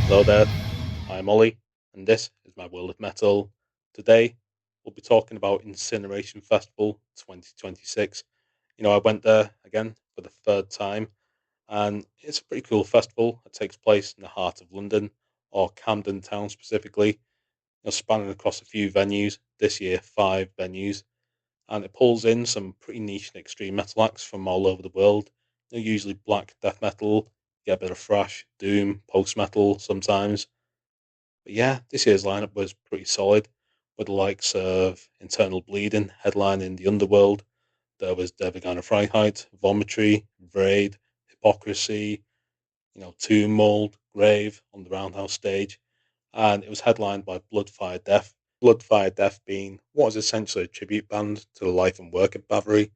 Hello there, I'm Ollie, and this is my World of Metal. Today, we'll be talking about Incineration Festival 2026. I went there again for the third time, and it's a pretty cool festival. It takes place in the heart of London, or Camden town specifically, spanning across a few venues. This year, five venues, and it pulls in some pretty niche and extreme metal acts from all over the world. Usually black death metal, get a bit of thrash, doom, post metal sometimes. But yeah, this year's lineup was pretty solid, with the likes of Internal Bleeding headlining the Underworld. There was Freiheit, Vomitory, Vreid, Hypocrisy, Tomb Mold, Grave on the Roundhouse stage, and it was headlined by Bloodfire Death. Bloodfire Death being what is essentially a tribute band to the life and work of Bathory,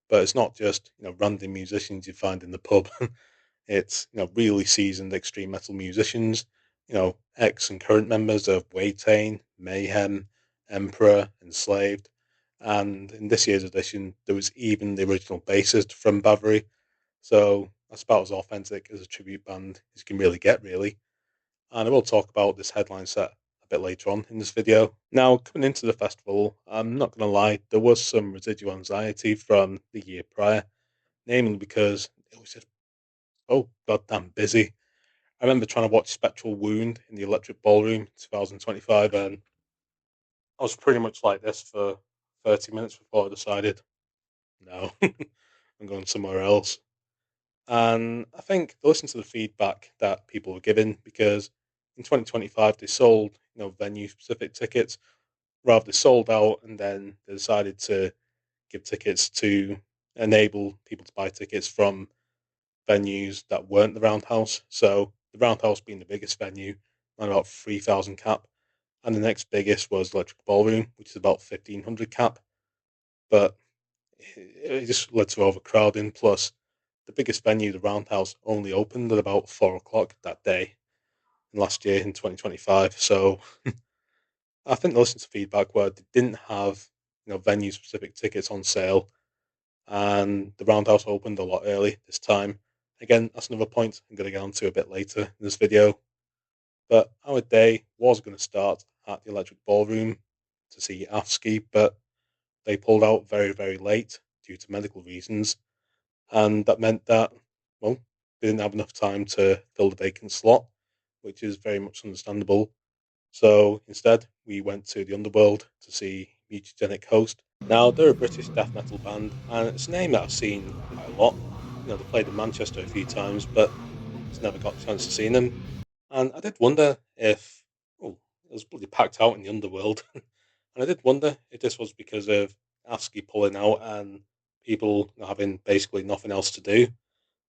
but it's not just random musicians you find in the pub. It's really seasoned extreme metal musicians, ex and current members of Waitain, Mayhem, Emperor, Enslaved, and in this year's edition there was even the original bassist from Bathory. So that's about as authentic as a tribute band as you can really get, really. And I will talk about this headline set a bit later on in this video. Now, coming into the festival, I'm not going to lie, there was some residual anxiety from the year prior, namely because it was just so goddamn busy. I remember trying to watch Spectral Wound in the Electric Ballroom 2025, and I was pretty much like this for 30 minutes before I decided, no, I'm going somewhere else. And I think they listened to the feedback that people were giving because in 2025 they sold, venue specific tickets. Rather, they sold out and then they decided to give tickets to enable people to buy tickets from venues that weren't the Roundhouse. So the Roundhouse being the biggest venue, around about 3,000 cap, and the next biggest was Electric Ballroom, which is about 1,500 cap. But it just led to overcrowding. Plus, the biggest venue, the Roundhouse, only opened at about 4 o'clock that day last year in 2025. So I think they listened to feedback where they didn't have venue specific tickets on sale, and the Roundhouse opened a lot early this time. Again, that's another point I'm going to get onto a bit later in this video. But our day was going to start at the Electric Ballroom to see AFSCI, but they pulled out very, very late due to medical reasons. And that meant that, well, they didn't have enough time to fill the vacant slot, which is very much understandable. So instead, we went to the Underworld to see Mutagenic Host. Now, they're a British death metal band, and it's a name that I've seen quite a lot. They played in Manchester a few times, but just never got a chance to see them. And I did wonder if, oh, it was bloody packed out in the Underworld. And I did wonder if this was because of ASCII pulling out and people having basically nothing else to do.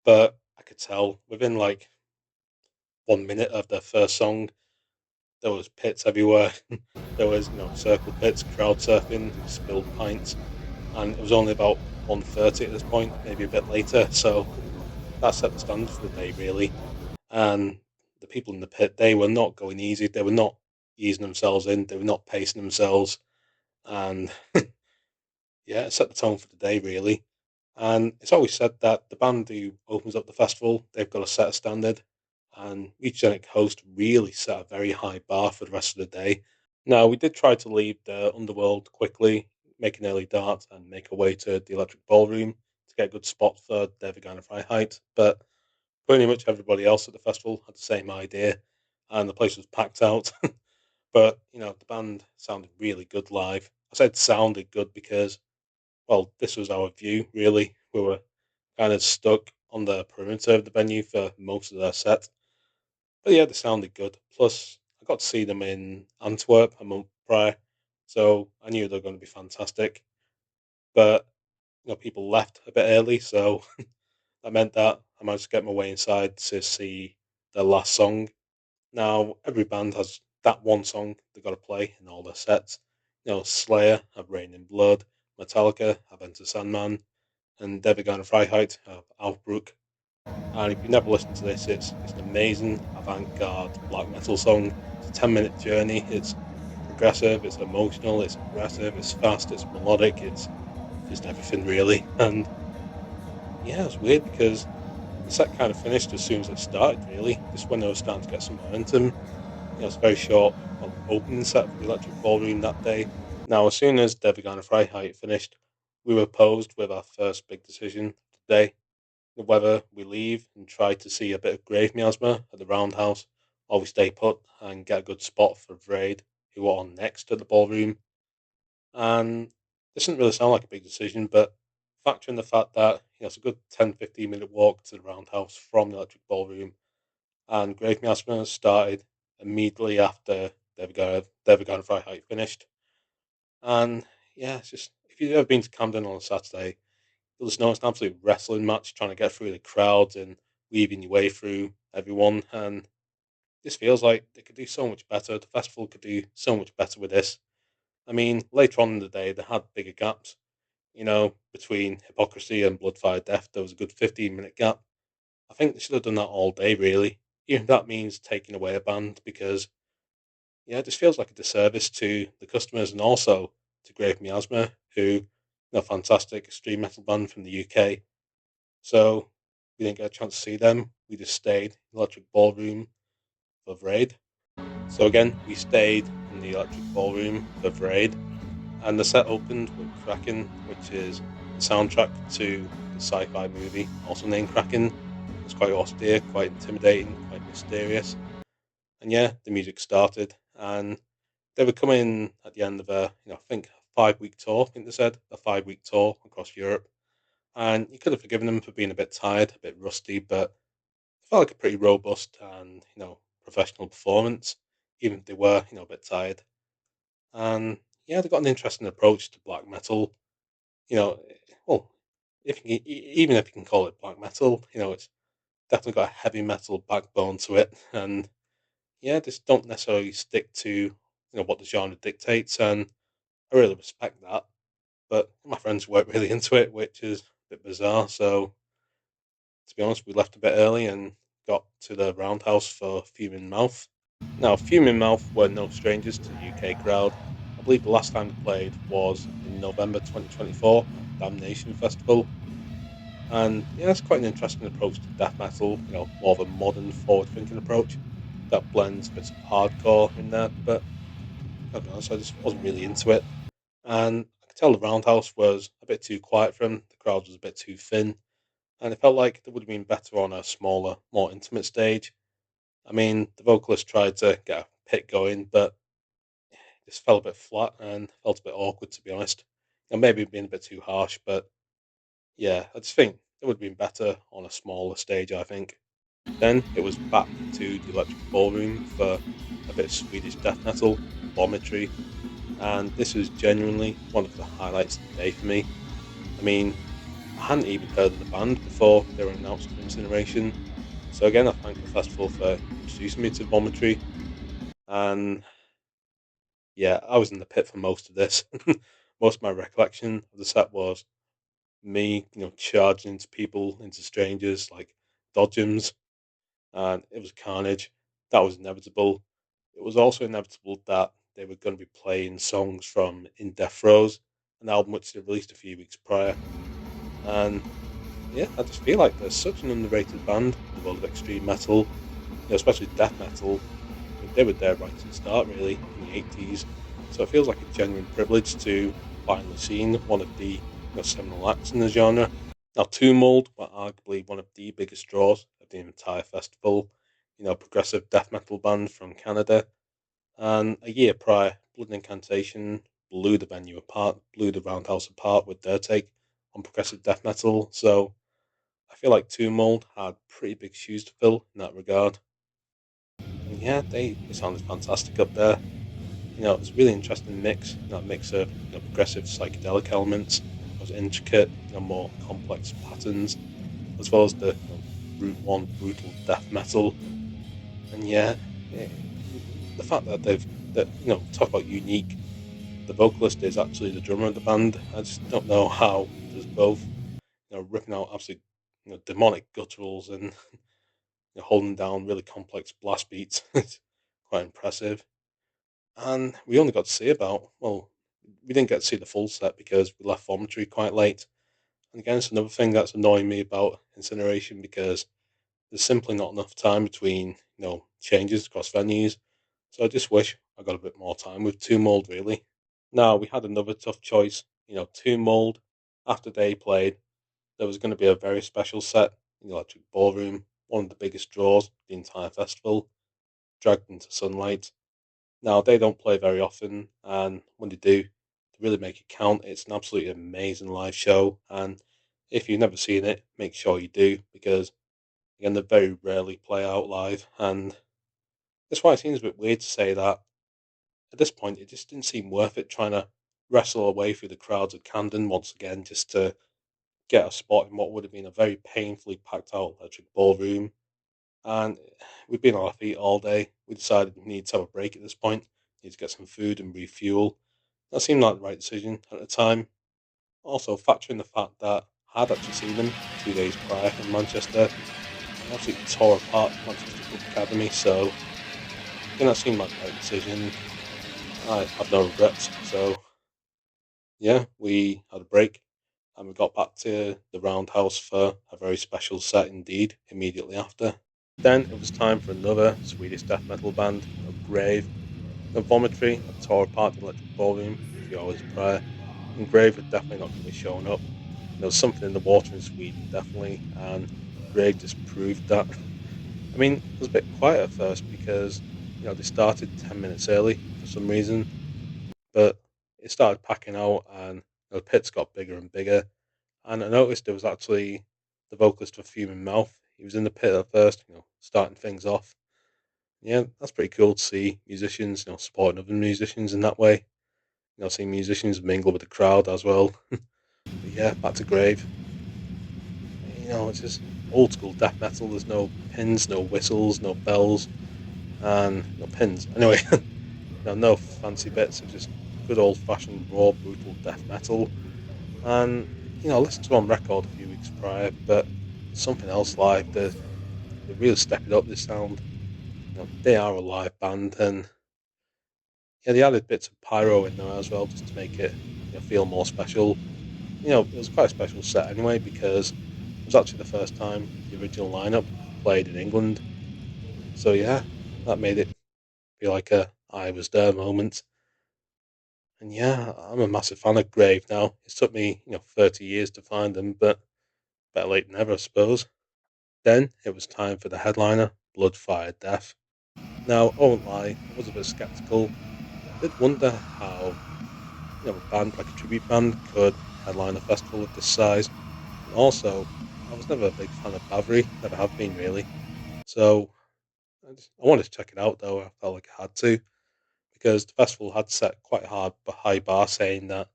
But I could tell within like 1 minute of their first song, there was pits everywhere. There was, circle pits, crowd surfing, spilled pints, and it was only about 1:30 at this point, maybe a bit later. So that set the standard for the day, really. And the people in the pit, they were not going easy. They were not easing themselves in. They were not pacing themselves, and yeah, it set the tone for the day, really. And it's always said that the band who opens up the festival, they've got to set a standard. And Mutagenic Host really set a very high bar for the rest of the day. Now, we did try to leave the Underworld quickly, make an early dart, and make our way to the Electric Ballroom to get a good spot for Der Veganer Freiheit. But pretty much everybody else at the festival had the same idea, and the place was packed out. But, the band sounded really good live. I said sounded good because, well, this was our view, really. We were kind of stuck on the perimeter of the venue for most of their set. But yeah, they sounded good. Plus, I got to see them in Antwerp a month prior, so I knew they were going to be fantastic. But people left a bit early, so that meant that I managed to get my way inside to see their last song. Now, every band has that one song they've got to play in all their sets. Slayer have Rain in Blood, Metallica have Enter Sandman, and Der Veganer Freiheit have Aufbruch. And if you've never listened to this, it's an amazing avant-garde black metal song. It's a 10-minute journey. It's progressive, it's emotional, it's aggressive, it's fast, it's melodic, it's just everything really. And yeah, it's weird because the set kind of finished as soon as it started, really, just when they were starting to get some momentum. It's a very short, well, opening set for the Electric Ballroom that day. Now, as soon as Devagana Freiheit finished, we were posed with our first big decision of the day: whether we leave and try to see a bit of grave miasma at the Roundhouse, or we stay put and get a good spot for Vreid, who were on next at the ballroom. And this doesn't really sound like a big decision, but factor in the fact that it's a good 10-15 minute walk to the Roundhouse from the Electric Ballroom, and Grave Miasma started immediately after Devagana Freiheit finished. And yeah, it's just, if you've ever been to Camden on a Saturday, you'll just know it's an absolute wrestling match trying to get through the crowds and weaving your way through everyone. And this feels like they could do so much better. The festival could do so much better with this. I mean, later on in the day, they had bigger gaps. Between Hypocrisy and Bloodfire Death, there was a good 15-minute gap. I think they should have done that all day, really. Even if that means taking away a band, because, yeah, it just feels like a disservice to the customers and also to Grave Miasma, who, fantastic extreme metal band from the UK. So we didn't get a chance to see them. We just stayed in the Electric Ballroom for Vreid. So again, we stayed in the Electric Ballroom for Vreid, and the set opened with Kraken, which is the soundtrack to the sci-fi movie, also named Kraken. It's quite austere, quite intimidating, quite mysterious. And yeah, the music started, and they were coming at the end of I think a 5 week tour. I think they said a 5 week tour across Europe, and you could have forgiven them for being a bit tired, a bit rusty, but it felt like a pretty robust and professional performance, even if they were a bit tired. And yeah, they got an interesting approach to black metal. You know, well, even if you can call it black metal, it's definitely got a heavy metal backbone to it, and yeah, just don't necessarily stick to what the genre dictates, and I really respect that. But my friends weren't really into it, which is a bit bizarre. So to be honest, we left a bit early and got to the Roundhouse for Fuming Mouth. Now, Fuming Mouth were no strangers to the UK crowd. I believe the last time they played was in November 2024 at Damnation Festival. And yeah, it's quite an interesting approach to death metal, more of a modern, forward thinking approach that blends bits of hardcore in there. But I'll be honest, I just wasn't really into it. And I could tell the Roundhouse was a bit too quiet for him, the crowd was a bit too thin, and it felt like it would have been better on a smaller, more intimate stage. I mean, the vocalist tried to get a pit going, but it just fell a bit flat and felt a bit awkward, to be honest. And maybe being a bit too harsh, but yeah, I just think it would have been better on a smaller stage, I think. Then it was back to the Electric Ballroom for a bit of Swedish death metal, Vomitory, and this was genuinely one of the highlights of the day for me. I mean, I hadn't even heard of the band before they were announced for Incineration, so again, I thank the festival for introducing me to Vomitory, and yeah, I was in the pit for most of this. Most of my recollection of the set was me, charging into people, into strangers, like dodgems, and it was carnage. That was inevitable. It was also inevitable that they were going to be playing songs from In Death Throes, an album which they released a few weeks prior. And yeah, I just feel like there's such an underrated band in the world of extreme metal, especially death metal. I mean, they were there right at the start, really, in the 80s. So it feels like a genuine privilege to finally seen one of the seminal acts in the genre. Now, Tomb Mold were arguably one of the biggest draws of the entire festival. Progressive death metal band from Canada. And a year prior, Blood Incantation blew the venue apart, blew the Roundhouse apart with their take on progressive death metal. So I feel like Tomb Mold had pretty big shoes to fill in that regard. And yeah, they sounded fantastic up there. It was a really interesting mix, mix of progressive psychedelic elements, those intricate, more complex patterns, as well as the brute one brutal death metal. And yeah, eh, the fact that talk about unique. The vocalist is actually the drummer of the band. I just don't know how he does both. Ripping out absolute demonic gutturals and holding down really complex blast beats. It's quite impressive. And we only got to see we didn't get to see the full set because we left Vomitory quite late. And again, it's another thing that's annoying me about Incineration because there's simply not enough time between changes across venues. So I just wish I got a bit more time with Two Mold really. Now we had another tough choice. Two Mold after they played, there was going to be a very special set in the Electric Ballroom, one of the biggest draws of the entire festival, dragged into sunlight. Now they don't play very often, and when they do, to really make it count, it's an absolutely amazing live show. And if you've never seen it, make sure you do because again, they very rarely play out live, and that's why it seems a bit weird to say that. At this point, it just didn't seem worth it trying to wrestle away through the crowds at Camden once again just to get a spot in what would have been a very painfully packed out Electric Ballroom. And we've been on our feet all day. We decided we need to have a break at this point, need to get some food and refuel. That seemed like the right decision at the time. Also, factoring the fact that I had actually seen them 2 days prior in Manchester, they absolutely tore apart Manchester Club Academy, so I think that seemed like the right decision. I have no regrets. So, yeah, we had a break and we got back to the Roundhouse for a very special set indeed immediately after. Then it was time for another Swedish death metal band, Grave. Vomitory had tore apart the Electric Ballroom a few hours prior, and Grave were definitely not going to be showing up. There was something in the water in Sweden, definitely, and Grave just proved that. I mean, it was a bit quiet at first because they started 10 minutes early for some reason, but it started packing out, and the pits got bigger and bigger. And I noticed there was actually the vocalist of Human Mouth. He was in the pit at first, starting things off. Yeah, that's pretty cool to see musicians, supporting other musicians in that way. Seeing musicians mingle with the crowd as well. But yeah, back to Grave. It's just old school death metal. There's no pins, no whistles, no bells, and no pins. Anyway, no fancy bits. It's just good old fashioned raw, brutal death metal. And I listened to them on record a few weeks prior, but something else live. They really stepped it up. This sound. They are a live band, and yeah, they added bits of pyro in there as well, just to make it feel more special. It was quite a special set anyway because it was actually the first time the original lineup played in England. So yeah, that made it feel like a I was there moment. And yeah, I'm a massive fan of Grave now. It's took me 30 years to find them, but better late than never, I suppose. Then it was time for the headliner, Blood Fire Death. Now, I won't lie, I was a bit skeptical. I did wonder how a band like a tribute band could headline a festival of this size. And also, I was never a big fan of Bathory, never have been really. So I wanted to check it out though. I felt like I had to because the festival had set quite a high bar, saying that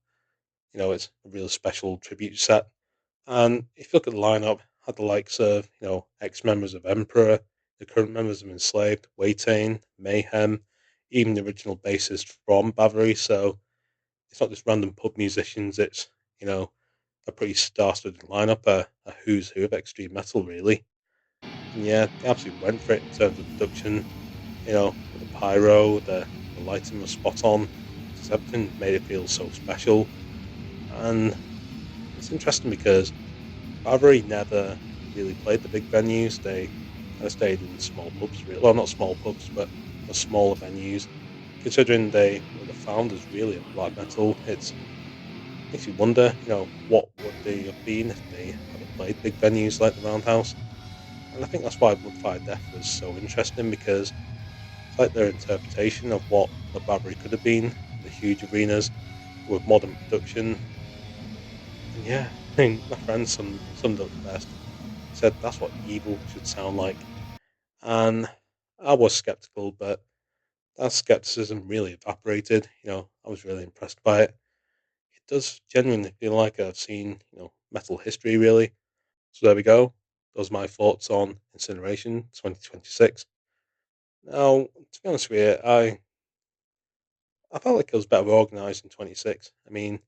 it's a real special tribute set. And if you look at the lineup, had the likes of ex members of Emperor, the current members of Enslaved, Waitain, Mayhem, even the original bassist from Bathory. So it's not just random pub musicians. It's a pretty star-studded lineup, a who's who of extreme metal, really. And yeah, they absolutely went for it in terms of production. With the pyro, the lighting was spot on. Just everything made it feel so special. And it's interesting because Bavary never really played the big venues. They kind of stayed in small pubs, really. Well, not small pubs, but the smaller venues. Considering they were the founders, really, of black metal, it makes you wonder, what would they have been if they had played big venues like the Roundhouse. And I think that's why Bloodfire Death was so interesting because it's like their interpretation of what the Barbary could have been, the huge arenas with modern production. And yeah, I mean, my friend summed it up the best. He said that's what evil should sound like. And I was skeptical, but that skepticism really evaporated. I was really impressed by it. It does genuinely feel like I've seen, metal history really. So there we go. Those are my thoughts on Incineration 2026. Now, to be honest with you, I felt like it was better organised in 26. I mean,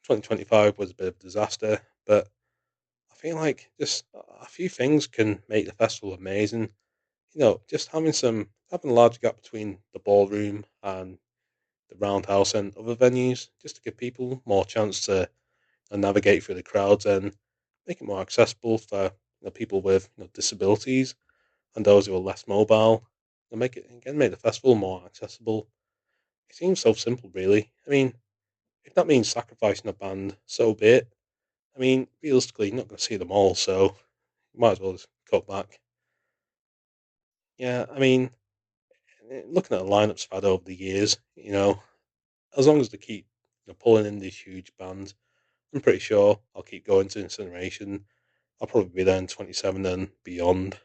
2025 was a bit of a disaster, but I feel like just a few things can make the festival amazing. Just having a large gap between the ballroom and the roundhouse and other venues, just to give people more chance to navigate through the crowds and make it more accessible for people with disabilities. and those who are less mobile, and make the festival more accessible. It seems so simple, really. I mean, if that means sacrificing a band, so be it. I mean, realistically, you're not going to see them all, so you might as well just cut back. Yeah, I mean, looking at the lineups I've had over the years, as long as they keep pulling in these huge bands, I'm pretty sure I'll keep going to Incineration. I'll probably be there in 27 and beyond.